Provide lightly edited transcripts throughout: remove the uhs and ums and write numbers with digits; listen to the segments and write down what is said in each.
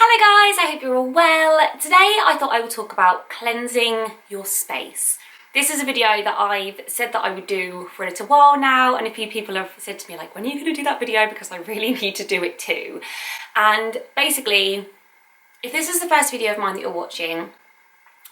Hello guys, I hope you're all well. Today I thought I would talk about cleansing your space. This is a video that I've said that I would do for a little while now, and a few people have said to me like, when are you going to do that video, because I really need to do it too. And basically, if this is the first video of mine that you're watching,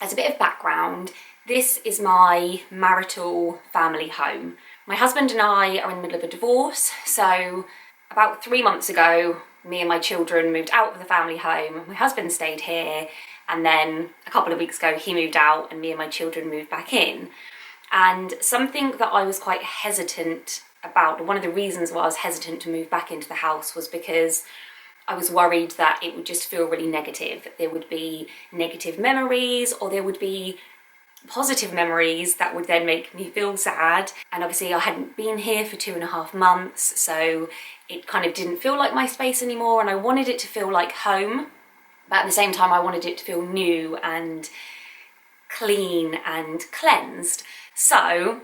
as a bit of background, this is my marital family home. My husband and I are in the middle of a divorce, so about 3 months ago me and my children moved out of the family home. My husband stayed here, and then a couple of weeks ago he moved out and me and my children moved back in. And something that I was quite hesitant about, one of the reasons why I was hesitant to move back into the house, was because I was worried that it would just feel really negative. There would be negative memories, or there would be positive memories that would then make me feel sad. And obviously I hadn't been here for 2.5 months, so it kind of didn't feel like my space anymore, and I wanted it to feel like home, but at the same time I wanted it to feel new and clean and cleansed. So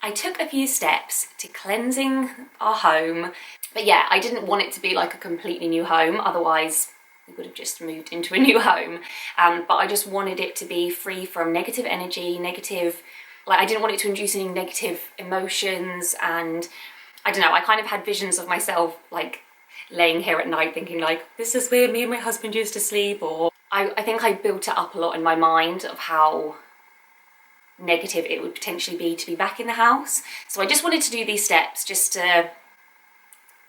I took a few steps to cleansing our home. But yeah, I didn't want it to be like a completely new home, otherwise we would have just moved into a new home. But I just wanted it to be free from negative energy, I didn't want it to induce any negative emotions. And I don't know, I kind of had visions of myself like laying here at night thinking like, this is where me and my husband used to sleep, or I think I built it up a lot in my mind of how negative it would potentially be to be back in the house. So I just wanted to do these steps just to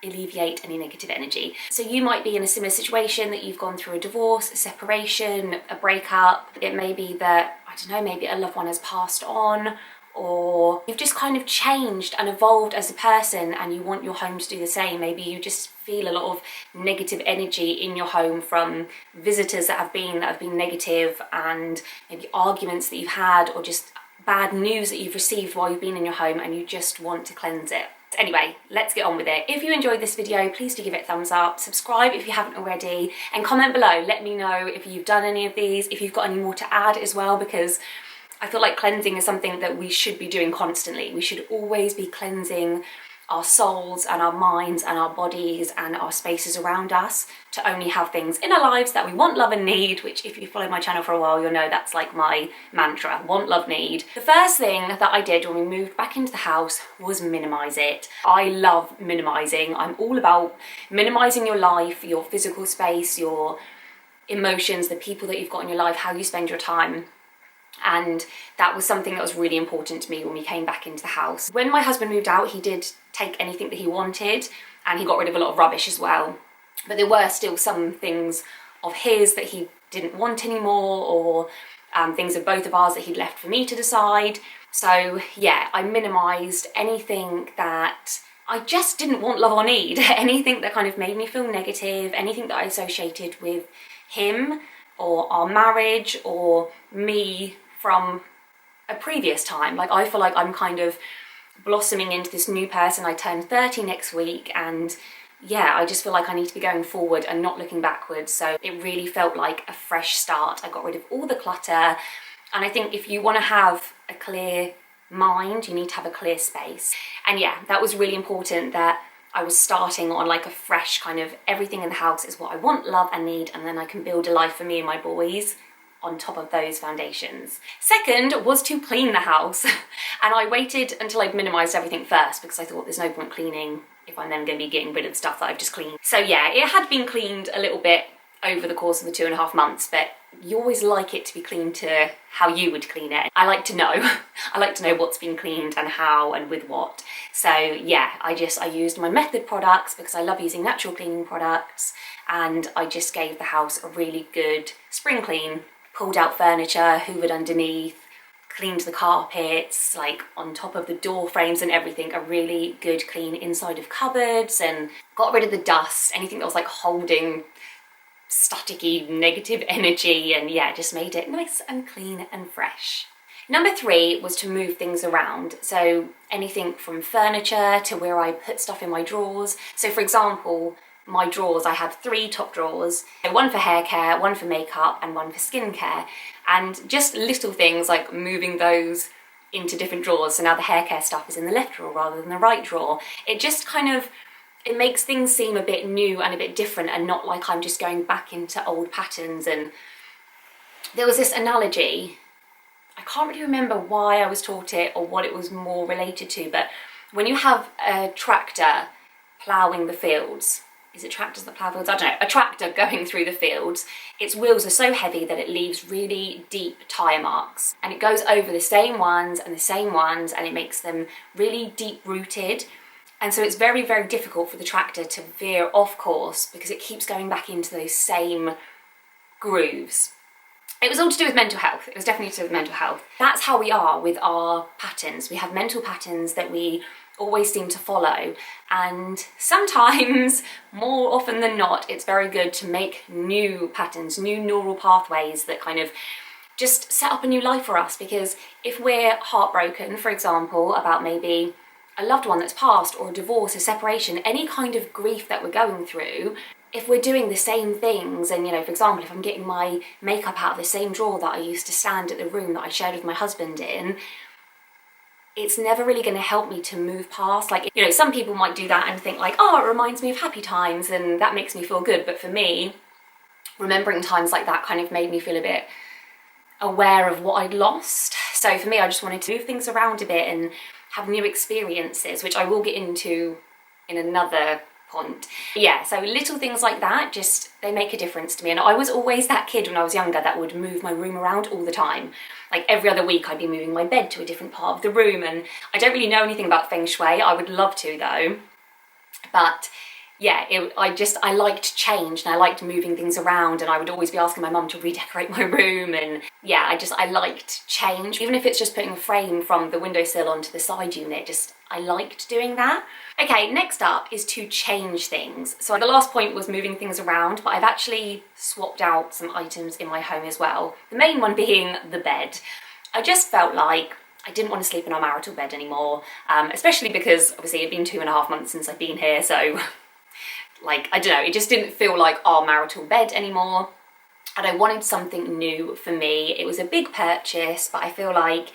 alleviate any negative energy. So you might be in a similar situation, that you've gone through a divorce, a separation, a breakup. It may be that, I don't know, maybe a loved one has passed on, or you've just kind of changed and evolved as a person and you want your home to do the same. Maybe you just feel a lot of negative energy in your home from visitors that have been negative, and maybe arguments that you've had, or just bad news that you've received while you've been in your home, and you just want to cleanse it. Anyway, let's get on with it. If you enjoyed this video, please do give it a thumbs up, subscribe if you haven't already, and comment below. Let me know if you've done any of these, if you've got any more to add as well, because I feel like cleansing is something that we should be doing constantly. We should always be cleansing our souls and our minds and our bodies and our spaces around us, to only have things in our lives that we want, love and need, which if you follow my channel for a while, you'll know that's like my mantra: want, love, need. The first thing that I did when we moved back into the house was minimize it. I love minimizing. I'm all about minimizing your life, your physical space, your emotions, the people that you've got in your life, how you spend your time. And that was something that was really important to me when we came back into the house. When my husband moved out, he did take anything that he wanted, and he got rid of a lot of rubbish as well. But there were still some things of his that he didn't want anymore, or things of both of ours that he'd left for me to decide. So yeah, I minimised anything that I just didn't want, love or need. Anything that kind of made me feel negative, anything that I associated with him or our marriage or me from a previous time. Like, I feel like I'm kind of blossoming into this new person. I turn 30 next week, and yeah, I just feel like I need to be going forward and not looking backwards. So it really felt like a fresh start. I got rid of all the clutter, and I think if you want to have a clear mind, you need to have a clear space. And yeah, that was really important, that I was starting on like a fresh kind of, everything in the house is what I want, love and need, and then I can build a life for me and my boys on top of those foundations. Second was to clean the house. And I waited until I'd minimised everything first, because I thought there's no point cleaning if I'm then going to be getting rid of stuff that I've just cleaned. So yeah, it had been cleaned a little bit over the course of the 2.5 months, but you always like it to be cleaned to how you would clean it. I like to know. I like to know what's been cleaned and how and with what. So yeah, I used my Method products because I love using natural cleaning products, and I just gave the house a really good spring clean. Pulled out furniture, hoovered underneath, cleaned the carpets, like on top of the door frames and everything, a really good clean inside of cupboards, and got rid of the dust, anything that was like holding staticky negative energy, and yeah, just made it nice and clean and fresh. Number 3 was to move things around. So anything from furniture to where I put stuff in my drawers. So for example, my drawers, I have 3 top drawers, one for hair care, one for makeup, and one for skincare. And just little things like moving those into different drawers. So now the hair care stuff is in the left drawer rather than the right drawer. It just kind of it makes things seem a bit new and a bit different and not like I'm just going back into old patterns. And there was this analogy, I can't really remember why I was taught it or what it was more related to, but when you have a tractor ploughing the fields, is it tractors that plough fields? I don't know, a tractor going through the fields, its wheels are so heavy that it leaves really deep tyre marks, and it goes over the same ones and the same ones, and it makes them really deep rooted. And so it's very, very difficult for the tractor to veer off course because it keeps going back into those same grooves. It was all to do with mental health. It was definitely to do with mental health. That's how we are with our patterns. We have mental patterns that we always seem to follow, and sometimes, more often than not, it's very good to make new patterns, new neural pathways that kind of just set up a new life for us. Because if we're heartbroken, for example, about maybe a loved one that's passed, or a divorce, a separation, any kind of grief that we're going through, if we're doing the same things, and, you know, for example, if I'm getting my makeup out of the same drawer that I used to stand at the room that I shared with my husband in, it's never really going to help me to move past. Like, you know, some people might do that and think like, oh, it reminds me of happy times and that makes me feel good. But for me, remembering times like that kind of made me feel a bit aware of what I'd lost. So for me, I just wanted to move things around a bit and have new experiences, which I will get into in another point. Yeah, so little things like that, just, they make a difference to me. And I was always that kid when I was younger that would move my room around all the time. Like every other week I'd be moving my bed to a different part of the room, and I don't really know anything about feng shui. I would love to though. But yeah, I liked change, and I liked moving things around, and I would always be asking my mum to redecorate my room. And yeah, I liked change. Even if it's just putting a frame from the windowsill onto the side unit, I liked doing that. Okay, next up is to change things. So the last point was moving things around, but I've actually swapped out some items in my home as well. The main one being the bed. I just felt like I didn't want to sleep in our marital bed anymore, especially because obviously it'd been 2.5 months since I've been here, so like, I don't know, it just didn't feel like our marital bed anymore. And I wanted something new for me. It was a big purchase, but I feel like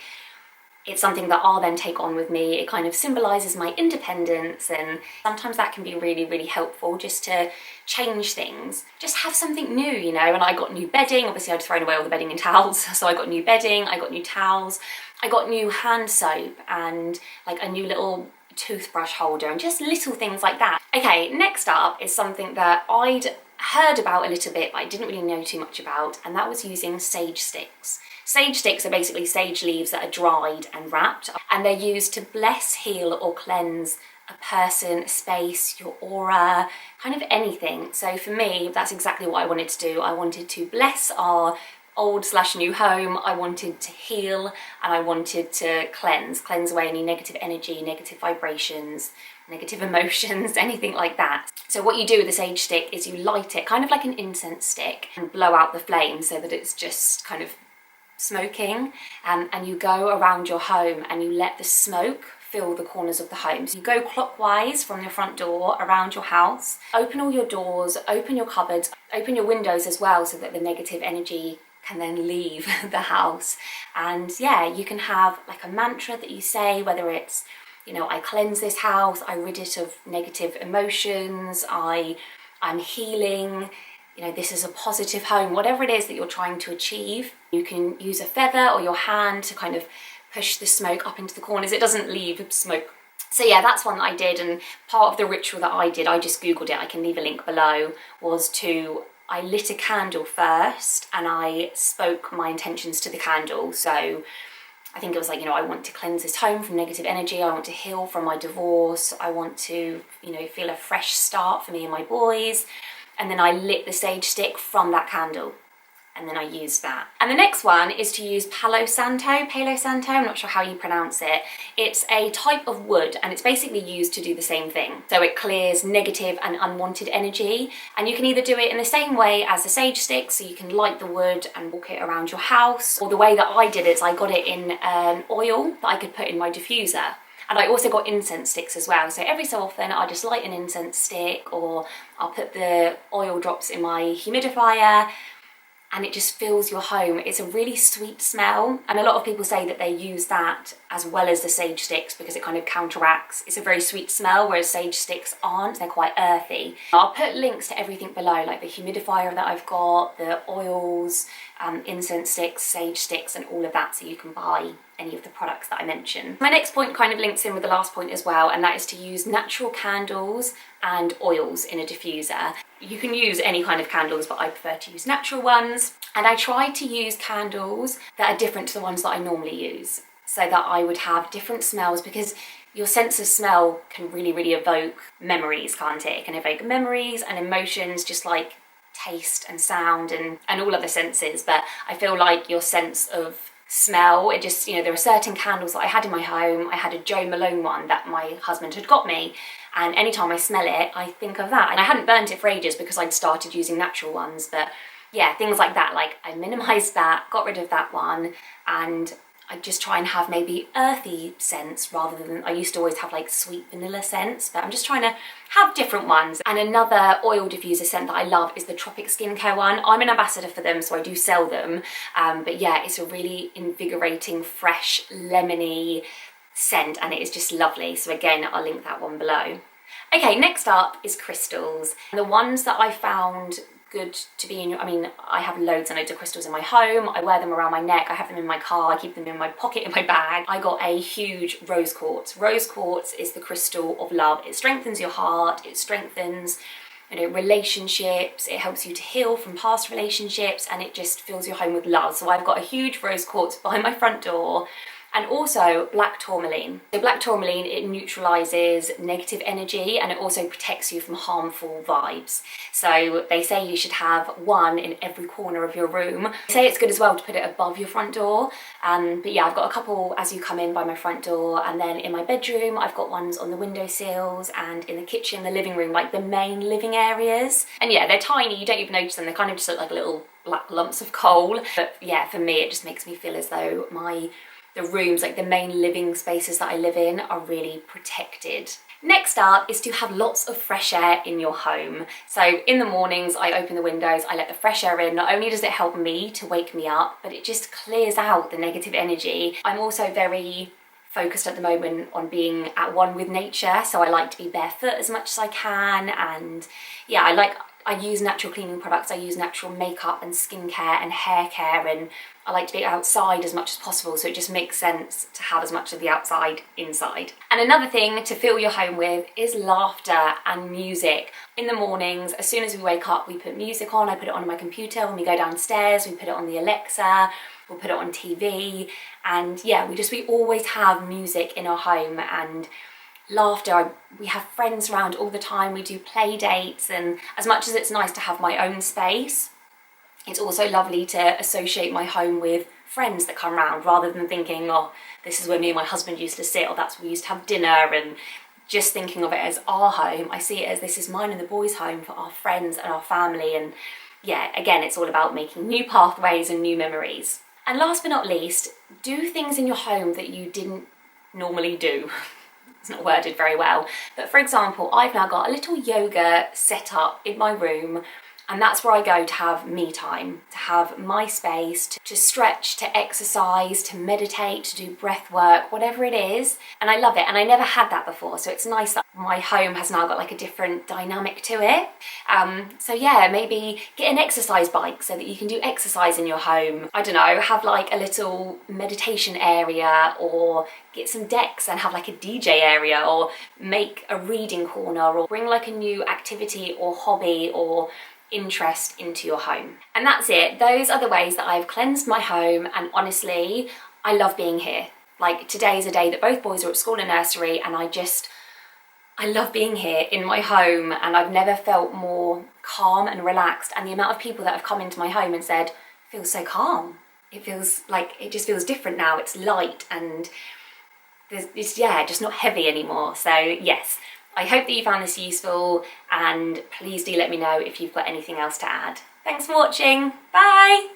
it's something that I'll then take on with me. It kind of symbolises my independence, and sometimes that can be really, really helpful just to change things. Just have something new, you know. And I got new bedding. Obviously I'd thrown away all the bedding and towels, so I got new bedding, I got new towels, I got new hand soap, and like a new little toothbrush holder, and just little things like that. Okay, next up is something that I'd heard about a little bit, but I didn't really know too much about, and that was using sage sticks. Sage sticks are basically sage leaves that are dried and wrapped, and they're used to bless, heal, or cleanse a person, a space, your aura, kind of anything. So for me, that's exactly what I wanted to do. I wanted to bless our old/new home, I wanted to heal, and I wanted to cleanse away any negative energy, negative vibrations, negative emotions, anything like that. So what you do with a sage stick is you light it, kind of like an incense stick, and blow out the flame so that it's just kind of smoking, and you go around your home and you let the smoke fill the corners of the home. So you go clockwise from your front door around your house, open all your doors, open your cupboards, open your windows as well, so that the negative energy can then leave the house. And yeah, you can have like a mantra that you say, whether it's, you know, I cleanse this house, I rid it of negative emotions, I'm healing, you know, this is a positive home, whatever it is that you're trying to achieve. You can use a feather or your hand to kind of push the smoke up into the corners. It doesn't leave smoke. So yeah, that's one that I did, and part of the ritual that I did, I just googled it, I can leave a link below, was I lit a candle first and I spoke my intentions to the candle. So I think it was like, you know, I want to cleanse this home from negative energy, I want to heal from my divorce, I want to, you know, feel a fresh start for me and my boys. And then I lit the sage stick from that candle, and then I used that. And the next one is to use Palo Santo, I'm not sure how you pronounce it. It's a type of wood, and it's basically used to do the same thing. So it clears negative and unwanted energy, and you can either do it in the same way as the sage stick, so you can light the wood and walk it around your house, or the way that I did it is I got it in an oil that I could put in my diffuser. And I also got incense sticks as well. So every so often I just light an incense stick, or I'll put the oil drops in my humidifier, and it just fills your home. It's a really sweet smell, and a lot of people say that they use that as well as the sage sticks because it kind of counteracts. It's a very sweet smell, whereas sage sticks aren't. They're quite earthy. I'll put links to everything below, like the humidifier that I've got, the oils, incense sticks, sage sticks, and all of that, so you can buy any of the products that I mentioned. My next point kind of links in with the last point as well, and that is to use natural candles and oils in a diffuser. You can use any kind of candles, but I prefer to use natural ones. And I try to use candles that are different to the ones that I normally use, so that I would have different smells, because your sense of smell can really, really evoke memories, can't it? It can evoke memories and emotions, just like taste and sound and all other senses. But I feel like your sense of smell, it just, you know, there are certain candles that I had in my home. I had a Jo Malone one that my husband had got me, and anytime I smell it, I think of that. And I hadn't burnt it for ages because I'd started using natural ones, but yeah, things like that. Like, I minimised that, got rid of that one, and I just try and have maybe earthy scents rather than, I used to always have like sweet vanilla scents, but I'm just trying to have different ones. And another oil diffuser scent that I love is the Tropic Skincare one. I'm an ambassador for them, so I do sell them. But yeah, it's a really invigorating, fresh, lemony scent, and it is just lovely. So again, I'll link that one below. Okay, next up is crystals. And the ones that I found good to be in, I mean, I have loads and loads of crystals in my home. I wear them around my neck, I have them in my car, I keep them in my pocket, in my bag. I got a huge rose quartz. Rose quartz is the crystal of love. It strengthens your heart, it strengthens, you know, relationships, it helps you to heal from past relationships, and it just fills your home with love. So I've got a huge rose quartz by my front door. And also black tourmaline. So black tourmaline, it neutralises negative energy, and it also protects you from harmful vibes. So they say you should have one in every corner of your room. They say it's good as well to put it above your front door. But yeah, I've got a couple as you come in by my front door, and then in my bedroom I've got ones on the windowsills, and in the kitchen, the living room, like the main living areas. And yeah, they're tiny, you don't even notice them, they kind of just look like little black lumps of coal. But yeah, for me it just makes me feel as though the rooms, like the main living spaces that I live in, are really protected. Next up is to have lots of fresh air in your home. So in the mornings, I open the windows, I let the fresh air in. Not only does it help me to wake me up, but it just clears out the negative energy. I'm also very focused at the moment on being at one with nature, so I like to be barefoot as much as I can, and yeah, I use natural cleaning products, I use natural makeup and skincare and hair care, and I like to be outside as much as possible, so it just makes sense to have as much of the outside inside. And another thing to fill your home with is laughter and music. In the mornings, as soon as we wake up, we put music on. I put it on my computer. When we go downstairs, we put it on the Alexa, we'll put it on TV, and yeah, we always have music in our home, and laughter. We have friends around all the time, we do play dates, and as much as it's nice to have my own space, it's also lovely to associate my home with friends that come round, rather than thinking, oh, this is where me and my husband used to sit, or that's where we used to have dinner, and just thinking of it as our home. I see it as this is mine and the boys' home for our friends and our family. And yeah, again, it's all about making new pathways and new memories. And last but not least, do things in your home that you didn't normally do. It's not worded very well, but for example, I've now got a little yoga set up in my room, and that's where I go to have me time, to have my space, to stretch, to exercise, to meditate, to do breath work, whatever it is. And I love it, and I never had that before, so it's nice that my home has now got like a different dynamic to it. So yeah, maybe get an exercise bike so that you can do exercise in your home. I don't know, have like a little meditation area, or get some decks and have like a DJ area, or make a reading corner, or bring like a new activity or hobby or interest into your home. And that's it. Those are the ways that I've cleansed my home, and honestly, I love being here. Like, today is a day that both boys are at school and nursery, and I love being here in my home, and I've never felt more calm and relaxed. And the amount of people that have come into my home and said, it feels so calm. It feels like, it just feels different now. It's light, and it's, yeah, just not heavy anymore. So yes, I hope that you found this useful, and please do let me know if you've got anything else to add. Thanks for watching. Bye!